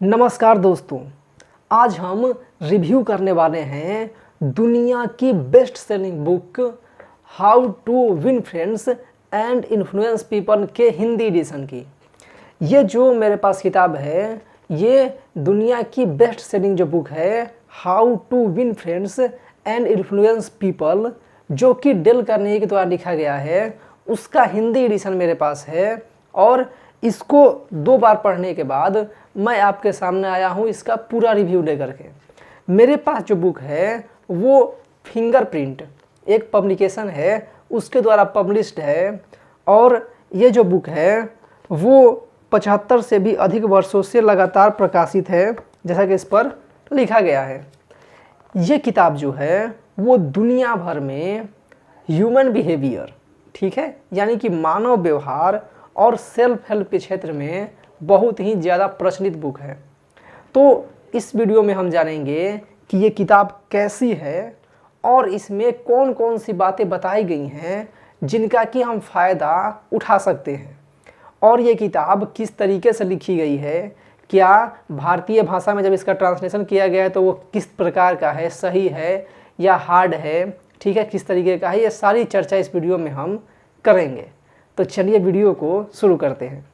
नमस्कार दोस्तों, आज हम रिव्यू करने वाले हैं दुनिया की best selling book how to win friends and influence People के हिंदी एडिशन की। ये जो मेरे पास किताब है ये दुनिया की बेस्ट सेलिंग जो बुक है how to win friends and influence people, जो कि डेल कार्नेगी के द्वारा लिखा गया है, उसका हिंदी एडिशन मेरे पास है। और इसको 2 बार पढ़ने के बाद मैं आपके सामने आया हूँ इसका पूरा रिव्यू लेकर के। मेरे पास जो बुक है वो फिंगरप्रिंट एक पब्लिकेशन है उसके द्वारा पब्लिश्ड है, और ये जो बुक है वो 75 से भी अधिक वर्षों से लगातार प्रकाशित है, जैसा कि इस पर लिखा गया है। ये किताब जो है वो दुनिया भर में ह्यूमन बिहेवियर, ठीक है, यानी कि मानव व्यवहार और सेल्फ हेल्प के क्षेत्र में बहुत ही ज़्यादा प्रचलित बुक है। तो इस वीडियो में हम जानेंगे कि ये किताब कैसी है और इसमें कौन कौन सी बातें बताई गई हैं जिनका कि हम फ़ायदा उठा सकते हैं, और ये किताब किस तरीके से लिखी गई है, क्या भारतीय भाषा में जब इसका ट्रांसलेशन किया गया है तो वो किस प्रकार का है, सही है या हार्ड है, ठीक है, किस तरीके का है, ये सारी चर्चा इस वीडियो में हम करेंगे। तो चलिए वीडियो को शुरू करते हैं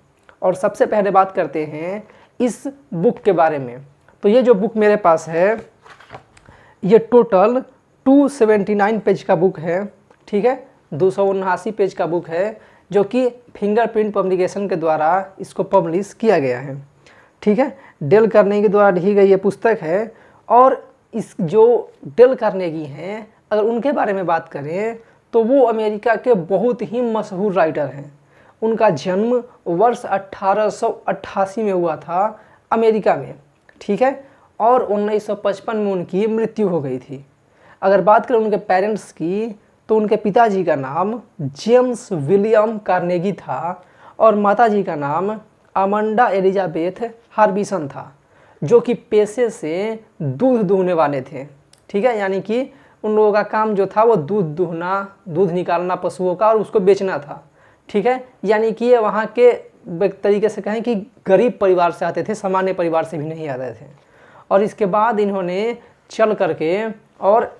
और सबसे पहले बात करते हैं इस बुक के बारे में। तो ये जो बुक मेरे पास है ये टोटल 279 पेज का बुक है, ठीक है, 279 पेज का बुक है, जो कि फिंगरप्रिंट पब्लिकेशन के द्वारा इसको पब्लिश किया गया है, ठीक है। डेल कार्नेगी द्वारा लिखी गई ये पुस्तक है। और इस जो डेल कार्नेगी हैं, अगर उनके बारे में बात करें तो वो अमेरिका के बहुत ही मशहूर राइटर हैं। उनका जन्म वर्ष 1888 में हुआ था अमेरिका में, ठीक है, और 1955 में उनकी मृत्यु हो गई थी। अगर बात करें उनके पेरेंट्स की तो उनके पिताजी का नाम जेम्स विलियम कार्नेगी था और माताजी का नाम अमांडा एलिजाबेथ हार्बिसन था, जो कि पेशे से दूध दूहने वाले थे, ठीक है, यानी कि उन लोगों का काम जो था वो दूध दूहना, दूध निकालना पशुओं का और उसको बेचना था, ठीक है। यानी कि ये वहाँ के एक तरीके से कहें कि गरीब परिवार से आते थे, सामान्य परिवार से भी नहीं आते थे। और इसके बाद इन्होंने चल करके और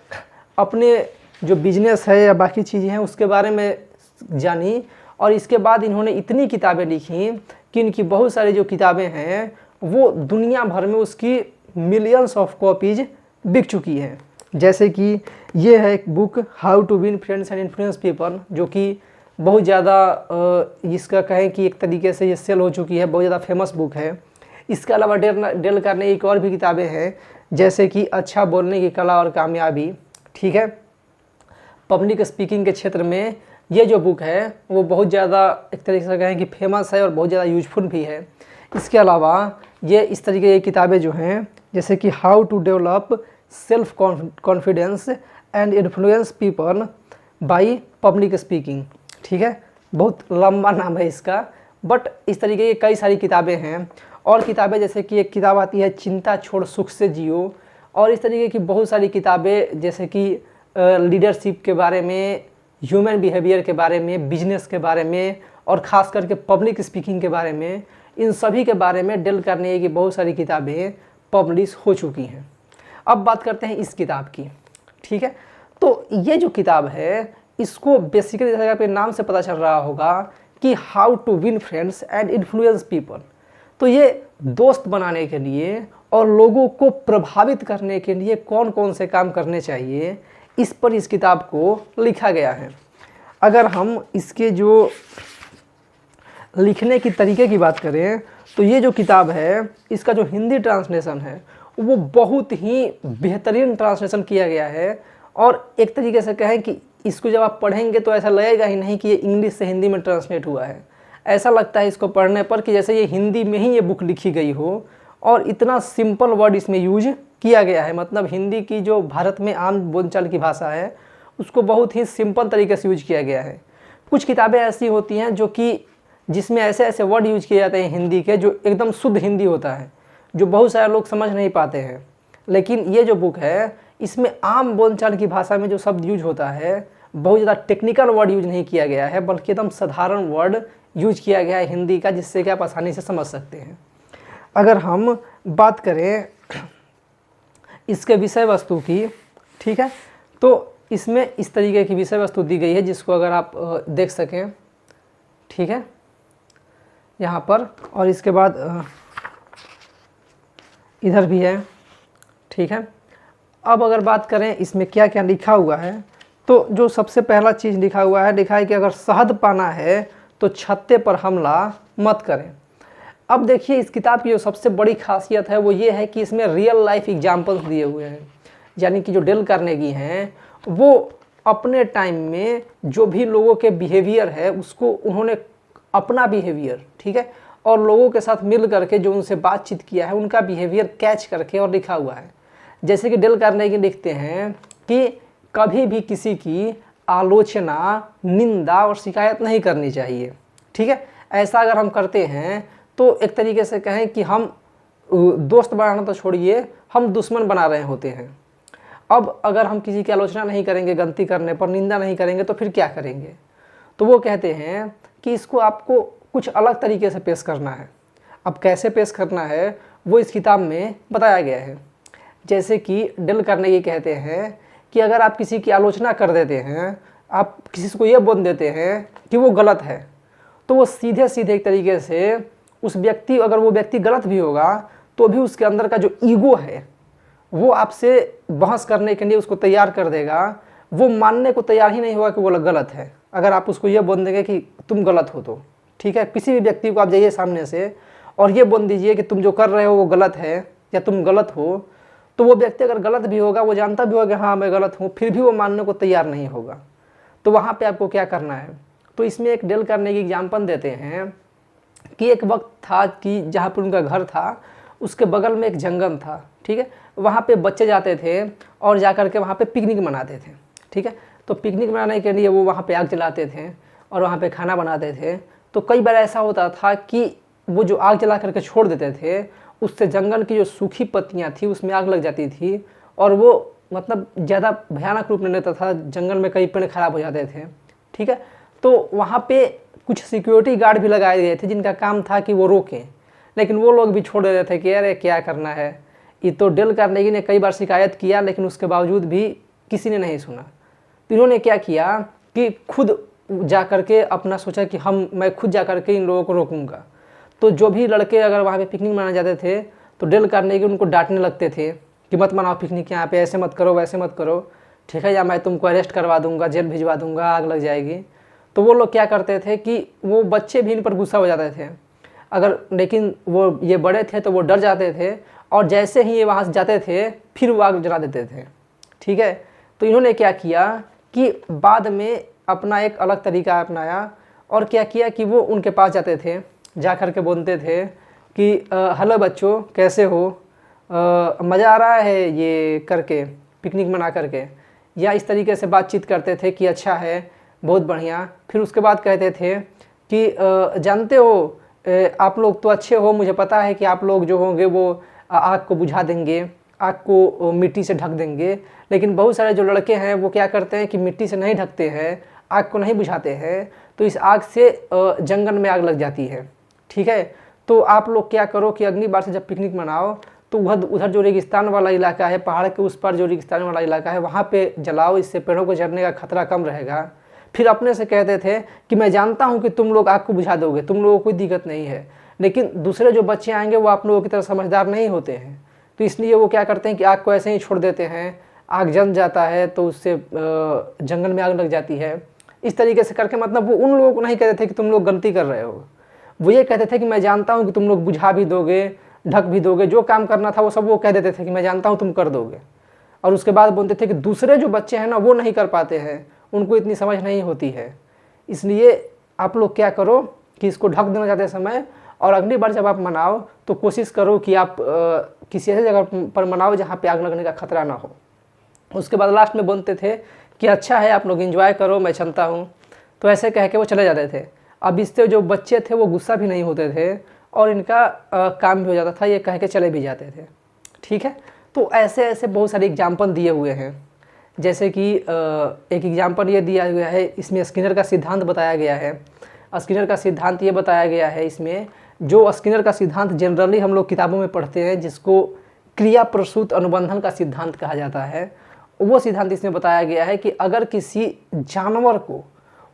अपने जो बिजनेस है या बाकी चीज़ें हैं उसके बारे में जानी, और इसके बाद इन्होंने इतनी किताबें लिखी कि इनकी बहुत सारी जो किताबें हैं वो दुनिया भर में उसकी मिलियंस ऑफ कॉपीज बिक चुकी हैं। जैसे कि ये है एक book how to win friends and influence people, जो कि बहुत ज़्यादा इसका कहें कि एक तरीके से ये सेल हो चुकी है, बहुत ज़्यादा फेमस बुक है। इसके अलावा डेल कार्नेगी एक और भी किताबें हैं, जैसे कि अच्छा बोलने की कला और कामयाबी, ठीक है, पब्लिक स्पीकिंग के क्षेत्र में ये जो बुक है वो बहुत ज़्यादा एक तरीके से कहें कि फेमस है और बहुत ज़्यादा यूजफुल भी है। इसके अलावा ये इस तरीके की किताबें जो हैं, जैसे कि how to develop self confidence and influence people by public speaking, ठीक है, बहुत लंबा नाम है इसका, बट इस तरीके की कई सारी किताबें हैं। और किताबें जैसे कि एक किताब आती है चिंता छोड़ सुख से जियो, और इस तरीके की बहुत सारी किताबें जैसे कि लीडरशिप के बारे में, ह्यूमन बिहेवियर के बारे में, बिजनेस के बारे में, और ख़ास करके पब्लिक स्पीकिंग के बारे में, इन सभी के बारे में डेल कार्नेगी की बहुत सारी किताबें पब्लिश हो चुकी हैं। अब बात करते हैं इस किताब की, ठीक है। तो ये जो किताब है इसको बेसिकली जैसे आपके नाम से पता चल रहा होगा कि how to win friends and influence people, तो ये दोस्त बनाने के लिए और लोगों को प्रभावित करने के लिए कौन कौन से काम करने चाहिए, इस पर इस किताब को लिखा गया है। अगर हम इसके जो लिखने की तरीके की बात करें तो ये जो किताब है इसका जो हिंदी ट्रांसलेशन है वो बहुत ही बेहतरीन ट्रांसलेशन किया गया है, और एक तरीके से कहें कि इसको जब आप पढ़ेंगे तो ऐसा लगेगा ही नहीं कि ये इंग्लिश से हिंदी में ट्रांसलेट हुआ है। ऐसा लगता है इसको पढ़ने पर कि जैसे ये हिंदी में ही ये बुक लिखी गई हो, और इतना सिंपल वर्ड इसमें यूज किया गया है। मतलब हिंदी की जो भारत में आम बोलचाल की भाषा है उसको बहुत ही सिंपल तरीके से यूज किया गया है। कुछ किताबें ऐसी होती हैं जो कि जिसमें ऐसे ऐसे वर्ड यूज किए जाते हैं हिंदी के जो एकदम शुद्ध हिंदी होता है, जो बहुत सारे लोग समझ नहीं पाते हैं। लेकिन ये जो बुक है इसमें आम बोलचाल की भाषा में जो शब्द यूज होता है बहुत ज़्यादा टेक्निकल वर्ड यूज नहीं किया गया है, बल्कि एकदम साधारण वर्ड यूज किया गया है हिंदी का, जिससे कि आप आसानी से समझ सकते हैं। अगर हम बात करें इसके विषय वस्तु की, ठीक है, तो इसमें इस तरीके की विषय वस्तु दी गई है जिसको अगर आप देख सकें, ठीक है, यहाँ पर। और इसके बाद इधर भी है, ठीक है। अब अगर बात करें इसमें क्या क्या लिखा हुआ है, तो जो सबसे पहला चीज़ लिखा हुआ है, लिखा है कि अगर शहद पाना है तो छत्ते पर हमला मत करें। अब देखिए इस किताब की जो सबसे बड़ी खासियत है वो ये है कि इसमें रियल लाइफ एग्जाम्पल्स दिए हुए हैं, यानी कि जो डेल कार्नेगी हैं वो अपने टाइम में जो भी लोगों के बिहेवियर है उसको उन्होंने अपना बिहेवियर, ठीक है, और लोगों के साथ मिल करके जो उनसे बातचीत किया है उनका बिहेवियर कैच करके और लिखा हुआ है। जैसे कि डेल कार्नेगी लिखते हैं कि कभी भी किसी की आलोचना, निंदा और शिकायत नहीं करनी चाहिए, ठीक है। ऐसा अगर हम करते हैं तो एक तरीके से कहें कि हम दोस्त बनाना तो छोड़िए, हम दुश्मन बना रहे होते हैं। अब अगर हम किसी की आलोचना नहीं करेंगे, गलती करने पर निंदा नहीं करेंगे, तो फिर क्या करेंगे? तो वो कहते हैं कि इसको आपको कुछ अलग तरीके से पेश करना है। अब कैसे पेश करना है वो इस किताब में बताया गया है। जैसे कि डेल कार्नेगी कहते हैं कि अगर आप किसी की आलोचना कर देते हैं, आप किसी को ये बोल देते हैं कि वो गलत है, तो वो सीधे सीधे एक तरीके से उस व्यक्ति, अगर वो व्यक्ति गलत भी होगा तो भी उसके अंदर का जो ईगो है वो आपसे बहस करने के लिए उसको तैयार कर देगा। वो मानने को तैयार ही नहीं होगा कि वो गलत है अगर आप उसको ये बोल देंगे कि तुम गलत हो तो, ठीक है। किसी भी व्यक्ति को आप जाइए सामने से और ये बोल दीजिए कि तुम जो कर रहे हो वो गलत है या तुम गलत हो, तो वो व्यक्ति अगर गलत भी होगा, वो जानता भी होगा कि हाँ मैं गलत हूँ, फिर भी वो मानने को तैयार नहीं होगा। तो वहाँ पे आपको क्या करना है? तो इसमें एक डेल कार्नेगी एग्जाम्पल देते हैं कि एक वक्त था कि जहाँ पर उनका घर था उसके बगल में एक जंगल था, ठीक है। वहाँ पे बच्चे जाते थे और जा कर के वहाँ पे पिकनिक मनाते थे, ठीक है। तो पिकनिक मनाने के लिए वो वहाँ पे आग जलाते थे और वहाँ पे खाना बनाते थे। तो कई बार ऐसा होता था कि वो जो आग जला करके छोड़ देते थे उससे जंगल की जो सूखी पत्तियाँ थी उसमें आग लग जाती थी और वो मतलब ज़्यादा भयानक रूप ले लेता था, जंगल में कई पेड़ खराब हो जाते थे, ठीक है। तो वहाँ पे कुछ सिक्योरिटी गार्ड भी लगाए गए थे जिनका काम था कि वो रोकें, लेकिन वो लोग भी छोड़ देते थे कि अरे क्या करना है। ये तो डेल कार्नेगी ने कई बार शिकायत किया लेकिन उसके बावजूद भी किसी ने नहीं सुना। तो इन्होंने क्या किया कि खुद जा कर के अपना सोचा कि मैं खुद जा कर के इन लोगों को रोकूंगा। तो जो भी लड़के अगर वहाँ पे पिकनिक मनाने जाते थे तो डेल कार्नेगी उनको डांटने लगते थे कि मत मनाओ पिकनिक यहाँ पे, ऐसे मत करो, वैसे मत करो, ठीक है, या मैं तुमको अरेस्ट करवा दूंगा, जेल भिजवा दूंगा, आग लग जाएगी। तो वो लोग क्या करते थे कि वो बच्चे भी इन पर गुस्सा हो जाते थे अगर, लेकिन वो ये बड़े थे तो वो डर जाते थे और जैसे ही ये वहाँ से जाते थे फिर वो आग जला देते थे, ठीक है। तो इन्होंने क्या किया कि बाद में अपना एक अलग तरीका अपनाया और क्या किया कि वो उनके पास जाते थे, जा कर के बोलते थे कि हेलो बच्चों कैसे हो, मज़ा आ रहा है ये करके, पिकनिक मना करके, या इस तरीके से बातचीत करते थे कि अच्छा है, बहुत बढ़िया। फिर उसके बाद कहते थे कि जानते हो आप लोग तो अच्छे हो, मुझे पता है कि आप लोग जो होंगे वो आग को बुझा देंगे, आग को मिट्टी से ढक देंगे, लेकिन बहुत सारे जो लड़के हैं वो क्या करते हैं कि मिट्टी से नहीं ढकते हैं, आग को नहीं बुझाते हैं, तो इस आग से जंगल में आग लग जाती है, ठीक है। तो आप लोग क्या करो कि अगली बार से जब पिकनिक मनाओ तो उधर जो रेगिस्तान वाला इलाका है, पहाड़ के उस पर जो रेगिस्तान वाला इलाका है वहाँ पे जलाओ, इससे पेड़ों को जलने का खतरा कम रहेगा। फिर अपने से कहते थे कि मैं जानता हूँ कि तुम लोग आग को बुझा दोगे, तुम लोगों को कोई दिक्कत नहीं है, लेकिन दूसरे जो बच्चे आएंगे वो आप लोगों की तरह समझदार नहीं होते हैं, तो इसलिए वो क्या करते हैं कि आग को ऐसे ही छोड़ देते हैं, आग जल जाता है तो उससे जंगल में आग लग जाती है। इस तरीके से करके मतलब वो उन लोगों को नहीं कहते थे कि तुम लोग गलती कर रहे हो, वो ये कहते थे कि मैं जानता हूँ कि तुम लोग बुझा भी दोगे, ढक भी दोगे, जो काम करना था वो सब वो कह देते थे कि मैं जानता हूँ तुम कर दोगे। और उसके बाद बोलते थे कि दूसरे जो बच्चे हैं ना वो नहीं कर पाते हैं, उनको इतनी समझ नहीं होती है, इसलिए आप लोग क्या करो कि इसको ढक देना जाते समय, और अगली बार जब आप मनाओ तो कोशिश करो कि आप किसी ऐसी जगह पर मनाओ जहाँ पे आग लगने का खतरा ना हो। उसके बाद लास्ट में बोलते थे कि अच्छा है आप लोग एंजॉय करो, मैं चलता हूँ। तो ऐसे कह के वो चले जाते थे। अब इससे जो बच्चे थे वो गुस्सा भी नहीं होते थे और इनका काम भी हो जाता था, ये कह के चले भी जाते थे, ठीक है। तो ऐसे ऐसे बहुत सारे एग्जाम्पल दिए हुए हैं। जैसे कि एक एग्जाम्पल ये दिया गया है, इसमें स्किनर का सिद्धांत बताया गया है। स्किनर का सिद्धांत ये बताया गया है इसमें जो स्किनर का सिद्धांत जनरली हम लोग किताबों में पढ़ते हैं, जिसको क्रिया प्रसूत अनुबंधन का सिद्धांत कहा जाता है, वो सिद्धांत इसमें बताया गया है कि अगर किसी जानवर को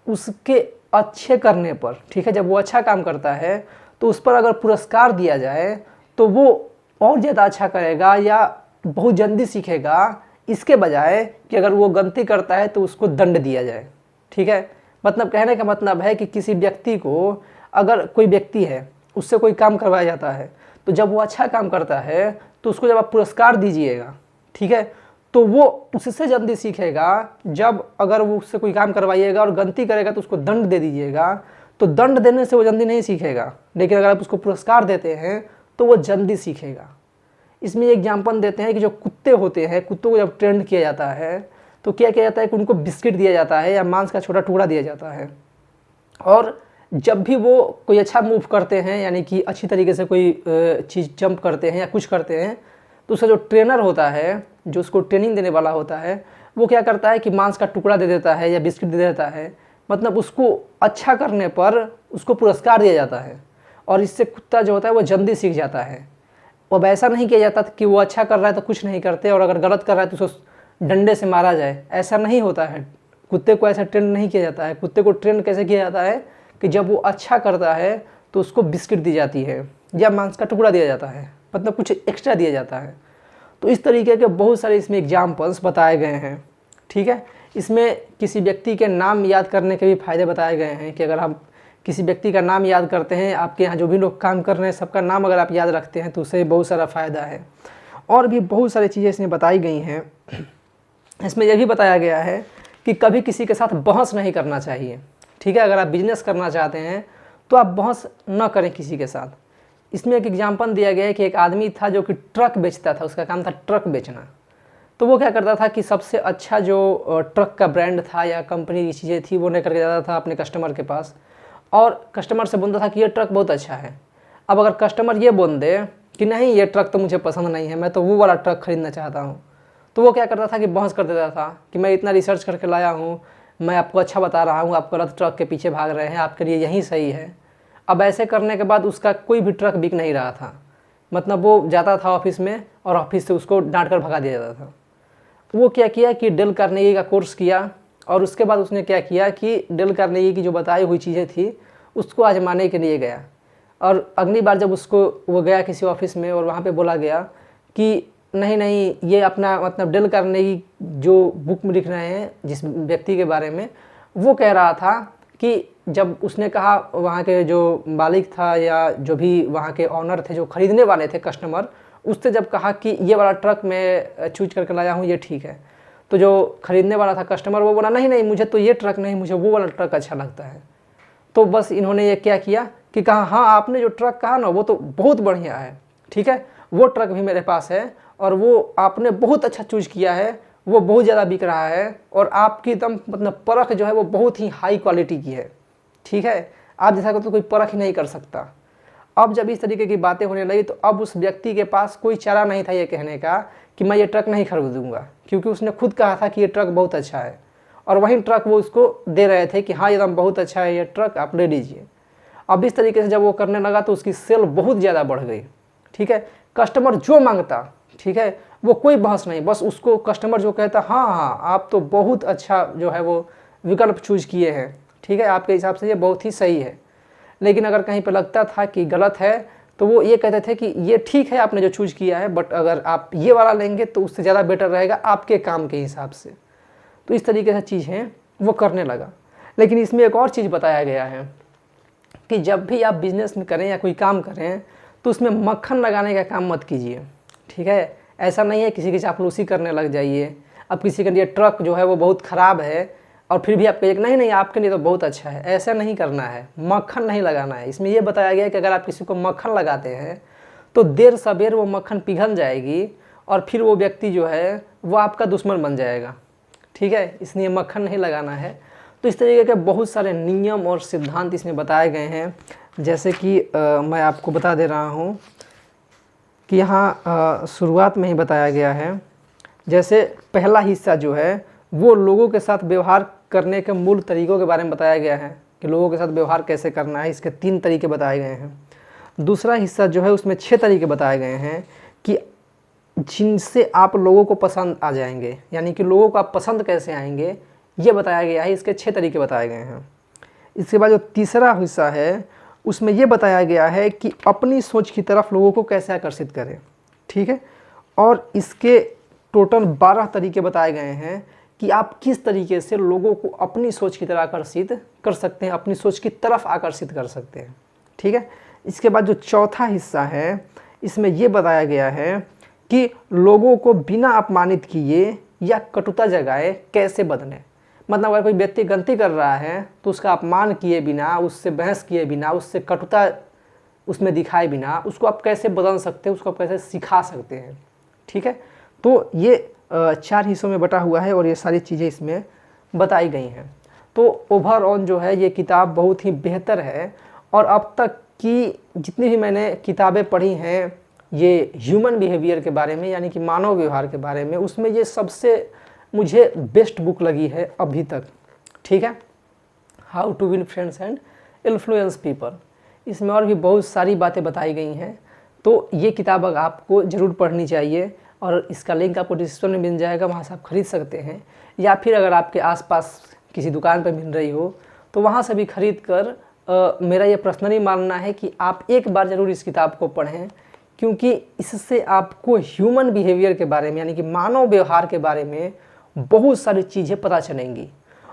उसके अच्छे करने पर, ठीक है, जब वो अच्छा काम करता है तो उस पर अगर पुरस्कार दिया जाए तो वो और ज़्यादा अच्छा करेगा या बहुत जल्दी सीखेगा, इसके बजाय कि अगर वो गलती करता है तो उसको दंड दिया जाए। ठीक है, मतलब कहने का मतलब है कि किसी व्यक्ति को, अगर कोई व्यक्ति है उससे कोई काम करवाया जाता है, तो जब वो अच्छा काम करता है तो उसको जब आप पुरस्कार दीजिएगा, ठीक है, तो वो उससे जल्दी सीखेगा। जब अगर वो उससे कोई काम करवाइएगा और गलती करेगा तो उसको दंड दे दीजिएगा, तो दंड देने से वो जल्दी नहीं सीखेगा, लेकिन अगर आप उसको पुरस्कार देते हैं तो वो जल्दी सीखेगा। इसमें एग्जाम्पल देते हैं कि जो कुत्ते होते हैं, कुत्तों को जब ट्रेंड किया जाता है तो क्या किया जाता है कि उनको बिस्किट दिया जाता है या मांस का छोटा टुकड़ा दिया जाता है, और जब भी वो कोई अच्छा मूव करते हैं, यानी कि अच्छी तरीके से कोई चीज़ जंप करते हैं या कुछ करते हैं, तो उसका जो ट्रेनर होता है, जो उसको ट्रेनिंग देने वाला होता है, वो क्या करता है कि मांस का टुकड़ा दे देता है या बिस्किट दे देता है। मतलब उसको अच्छा करने पर उसको पुरस्कार दिया जाता है, और इससे कुत्ता जो होता है वो जल्दी सीख जाता है। अब ऐसा नहीं किया जाता कि वो अच्छा कर रहा है तो कुछ नहीं करते, और अगर गलत कर रहा है तो उसको डंडे से मारा जाए, ऐसा नहीं होता है। कुत्ते को ऐसा ट्रेंड नहीं किया जाता है। कुत्ते को ट्रेंड कैसे किया जाता है कि जब वो अच्छा करता है तो उसको बिस्किट दी जाती है या मांस का टुकड़ा दिया जाता है, मतलब कुछ एक्स्ट्रा दिया जाता है। तो इस तरीके के बहुत सारे इसमें एग्जाम्पल्स बताए गए हैं। ठीक है, इसमें किसी व्यक्ति के नाम याद करने के भी फ़ायदे बताए गए हैं कि अगर हम किसी व्यक्ति का नाम याद करते हैं, आपके यहाँ जो भी लोग काम कर रहे हैं सबका नाम अगर आप याद रखते हैं तो उससे बहुत सारा फ़ायदा है। और भी बहुत सारी चीज़ें इसमें बताई गई हैं। इसमें यह भी बताया गया है कि कभी किसी के साथ बहस नहीं करना चाहिए। ठीक है, अगर आप बिजनेस करना चाहते हैं तो आप बहस न करें किसी के साथ। इसमें एक एग्जाम्पल दिया गया है कि एक आदमी था जो कि ट्रक बेचता था, उसका काम था ट्रक बेचना। तो वो क्या करता था कि सबसे अच्छा जो ट्रक का ब्रांड था या कंपनी की चीज़ें थी वो लेकर के जाता था अपने कस्टमर के पास, और कस्टमर से बोलता था कि ये ट्रक बहुत अच्छा है। अब अगर कस्टमर ये बोल दे कि नहीं ये ट्रक तो मुझे पसंद नहीं है, मैं तो वो वाला ट्रक खरीदना चाहता हूँ, तो वो क्या करता था कि बहस कर देता था कि मैं इतना रिसर्च करके लाया हूँ, मैं आपको अच्छा बता रहा हूँ, आप गलत ट्रक के पीछे भाग रहे हैं, आपके लिए यही सही है। अब ऐसे करने के बाद उसका कोई भी ट्रक बिक नहीं रहा था। मतलब वो जाता था ऑफिस में और ऑफिस से उसको डांट कर भगा दिया जाता था। वो क्या किया कि डेल कार्नेगी का कोर्स किया, और उसके बाद उसने क्या किया कि डेल कार्नेगी की जो बताई हुई चीज़ें थी उसको आजमाने के लिए गया। और अगली बार जब उसको वो गया किसी ऑफिस में और वहाँ पे बोला गया कि नहीं नहीं ये अपना मतलब डेल कार्नेगी जो बुक में लिख रहे हैं जिस व्यक्ति के बारे में, वो कह रहा था कि जब उसने कहा वहाँ के जो मालिक था या जो भी वहाँ के ऑनर थे जो खरीदने वाले थे कस्टमर, उससे जब कहा कि ये वाला ट्रक मैं चूज करके लाया हूँ ये ठीक है, तो जो खरीदने वाला था कस्टमर वो बोला नहीं नहीं मुझे तो ये ट्रक नहीं, मुझे वो वाला ट्रक अच्छा लगता है। तो बस इन्होंने ये क्या किया कि कहा हाँ आपने जो ट्रक कहा ना वो तो बहुत बढ़िया है, ठीक है, वो ट्रक भी मेरे पास है और वो आपने बहुत अच्छा चूज किया है, वो बहुत ज़्यादा बिक रहा है और आपकी एकदम मतलब परख जो है वो बहुत ही हाई क्वालिटी की है। ठीक है, आप जैसा तो कोई परख ही नहीं कर सकता। अब जब इस तरीके की बातें होने लगी तो अब उस व्यक्ति के पास कोई चारा नहीं था ये कहने का कि मैं ये ट्रक नहीं खरीदूंगा, क्योंकि उसने खुद कहा था कि ये ट्रक बहुत अच्छा है और वही ट्रक वो उसको दे रहे थे कि हाँ एकदम बहुत अच्छा है ये ट्रक आप ले लीजिए। अब इस तरीके से जब वो करने लगा तो उसकी सेल बहुत ज़्यादा बढ़ गई। ठीक है, कस्टमर जो मांगता, ठीक है, वो कोई बहस नहीं, बस उसको कस्टमर जो कहता हाँ हाँ आप तो बहुत अच्छा जो है वो विकल्प चूज किए हैं, ठीक है, आपके हिसाब से ये बहुत ही सही है। लेकिन अगर कहीं पे लगता था कि गलत है तो वो ये कहते थे कि ये ठीक है आपने जो चूज किया है, बट अगर आप ये वाला लेंगे तो उससे ज़्यादा बेटर रहेगा आपके काम के हिसाब से। तो इस तरीके से चीज़ें वो करने लगा। लेकिन इसमें एक और चीज़ बताया गया है कि जब भी आप बिजनेस में करें या कोई काम करें तो उसमें मक्खन लगाने का काम मत कीजिए। ठीक है, ऐसा नहीं है किसी की चापलूसी करने लग जाइए। अब किसी के लिए ट्रक जो है वो बहुत ख़राब है और फिर भी आप कहिए नहीं नहीं आपके लिए तो बहुत अच्छा है, ऐसा नहीं करना है, मक्खन नहीं लगाना है। इसमें यह बताया गया है कि अगर आप किसी को मक्खन लगाते हैं तो देर सबेर वो मक्खन पिघल जाएगी और फिर वो व्यक्ति जो है वो आपका दुश्मन बन जाएगा। ठीक है, इसलिए मक्खन नहीं लगाना है। तो इस तरीके के बहुत सारे नियम और सिद्धांत इसमें बताए गए हैं। जैसे कि मैं आपको बता दे रहा हूँ कि यहाँ शुरुआत में ही बताया गया है। जैसे पहला हिस्सा जो है वो लोगों के साथ व्यवहार करने के मूल तरीकों के बारे में बताया गया है कि लोगों के साथ व्यवहार कैसे करना है। इसके 3 तरीके बताए गए हैं। दूसरा हिस्सा जो है उसमें 6 तरीके बताए गए हैं कि जिनसे आप लोगों को पसंद आ जाएंगे, यानी कि लोगों को आप पसंद कैसे आएंगे ये बताया गया है। इसके 6 तरीके बताए गए हैं। इसके बाद जो तीसरा हिस्सा है उसमें ये बताया गया है कि अपनी सोच की तरफ लोगों को कैसे आकर्षित करें, ठीक है। और इसके टोटल 12 तरीके बताए गए हैं कि आप किस तरीके से लोगों को अपनी सोच की तरफ आकर्षित कर सकते हैं, अपनी सोच की तरफ आकर्षित कर सकते हैं, ठीक है। इसके बाद जो चौथा हिस्सा है इसमें ये बताया गया है कि लोगों को बिना अपमानित किए या कटुता जगाए कैसे बदलें। मतलब अगर कोई व्यक्ति गलती कर रहा है तो उसका अपमान किए बिना, उससे बहस किए बिना, उससे कटुता उसमें दिखाए बिना उसको आप कैसे बदल सकते हैं, उसको आप कैसे सिखा सकते हैं, ठीक है। तो ये 4 हिस्सों में बटा हुआ है और ये सारी चीज़ें इसमें बताई गई हैं। तो ओवरऑल जो है ये किताब बहुत ही बेहतर है। और अब तक की जितनी भी मैंने किताबें पढ़ी हैं ये ह्यूमन बिहेवियर के बारे में, यानी कि मानव व्यवहार के बारे में, उसमें ये सबसे मुझे बेस्ट बुक लगी है अभी तक, ठीक है। How to win friends and influence people. इसमें और भी बहुत सारी बातें बताई गई हैं। तो ये किताब आपको ज़रूर पढ़नी चाहिए और इसका लिंक आपको डिस्क्रिप्शन में मिल जाएगा, वहाँ से आप खरीद सकते हैं। या फिर अगर आपके आसपास किसी दुकान पर मिल रही हो तो वहाँ से भी खरीद कर मेरा ये पर्सनली मानना है कि आप एक बार ज़रूर इस किताब को पढ़ें, क्योंकि इससे आपको ह्यूमन बिहेवियर के बारे में, यानी कि मानव व्यवहार के बारे में बहुत सारी चीज़ें पता चलेंगी।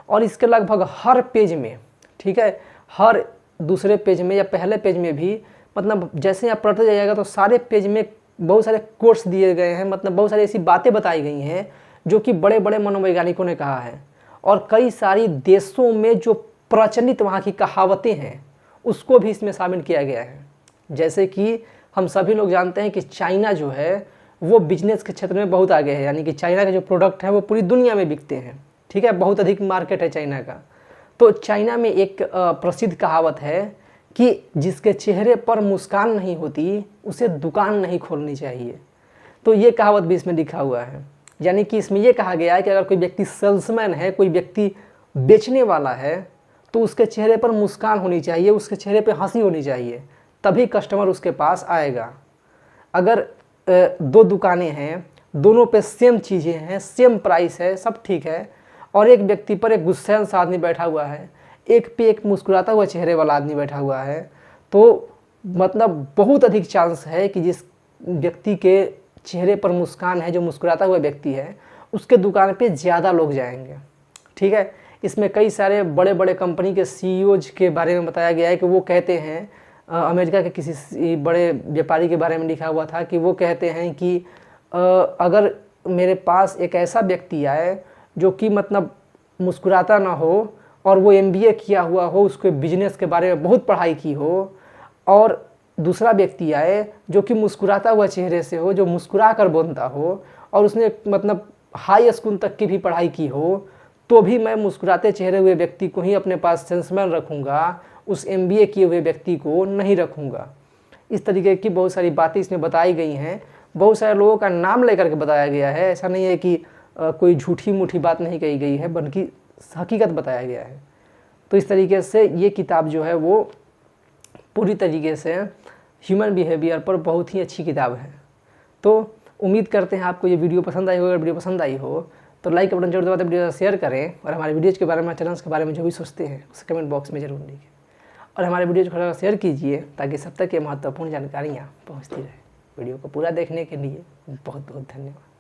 और इसके लगभग हर पेज में, ठीक है, हर दूसरे पेज में या पहले पेज में भी, मतलब जैसे आप पढ़ते जाइएगा तो सारे पेज में बहुत सारे कोट्स दिए गए हैं, मतलब बहुत सारी ऐसी बातें बताई गई हैं जो कि बड़े बड़े मनोवैज्ञानिकों ने कहा है। और कई सारी देशों में जो प्रचलित वहाँ की कहावतें हैं उसको भी इसमें शामिल किया गया है। जैसे कि हम सभी लोग जानते हैं कि चाइना जो है वो बिजनेस के क्षेत्र में बहुत आगे है, यानी कि चाइना के जो प्रोडक्ट हैं वो पूरी दुनिया में बिकते हैं, ठीक है, बहुत अधिक मार्केट है चाइना का। तो चाइना में एक प्रसिद्ध कहावत है कि जिसके चेहरे पर मुस्कान नहीं होती उसे दुकान नहीं खोलनी चाहिए। तो ये कहावत भी इसमें लिखा हुआ है, यानी कि इसमें यह कहा गया है कि अगर कोई व्यक्ति सेल्समैन है, कोई व्यक्ति बेचने वाला है, तो उसके चेहरे पर मुस्कान होनी चाहिए, उसके चेहरे पर हंसी होनी चाहिए, तभी कस्टमर उसके पास आएगा। अगर 2 दुकानें हैं, दोनों पे सेम चीज़ें हैं, सेम प्राइस है, सब ठीक है, और एक व्यक्ति पर एक गुस्सैन सा आदमी बैठा हुआ है, एक पे एक मुस्कुराता हुआ चेहरे वाला आदमी बैठा हुआ है, तो मतलब बहुत अधिक चांस है कि जिस व्यक्ति के चेहरे पर मुस्कान है, जो मुस्कुराता हुआ व्यक्ति है, उसके दुकान पे ज़्यादा लोग जाएंगे, ठीक है। इसमें कई सारे बड़े बड़े कंपनी के सीईओज के बारे में बताया गया है कि वो कहते हैं, अमेरिका के किसी बड़े व्यापारी के बारे में लिखा हुआ था कि वो कहते हैं कि अगर मेरे पास एक ऐसा व्यक्ति आए जो कि मतलब मुस्कुराता ना हो और वो MBA किया हुआ हो, उसके बिजनेस के बारे में बहुत पढ़ाई की हो, और दूसरा व्यक्ति आए जो कि मुस्कुराता हुआ चेहरे से हो, जो मुस्कुरा कर बोलता हो, और उसने मतलब हाई स्कूल तक की भी पढ़ाई की हो, तो भी मैं मुस्कुराते चेहरे हुए व्यक्ति को ही अपने पास सेल्समैन रखूँगा, उस MBA किए हुए व्यक्ति को नहीं रखूँगा। इस तरीके की बहुत सारी बातें इसमें बताई गई हैं। बहुत सारे लोगों का नाम लेकर के बताया गया है, ऐसा नहीं है कि कोई झूठी मूठी बात नहीं कही गई है, बल्कि हकीकत बताया गया है। तो इस तरीके से ये किताब जो है वो पूरी तरीके से ह्यूमन बिहेवियर पर बहुत ही अच्छी किताब है। तो उम्मीद करते हैं आपको ये वीडियो पसंद आई हो। अगर वीडियो पसंद आई हो तो लाइक बटन जरूर दबाते, वीडियो शेयर करें, और हमारे वीडियोज़ के बारे में, चैनल्स के बारे में जो भी सोचते हैं उसे कमेंट बॉक्स में जरूर लिखें, और हमारे वीडियो को शेयर कीजिए ताकि सब तक ये महत्वपूर्ण जानकारियाँ पहुँचती रहे। वीडियो को पूरा देखने के लिए बहुत बहुत धन्यवाद।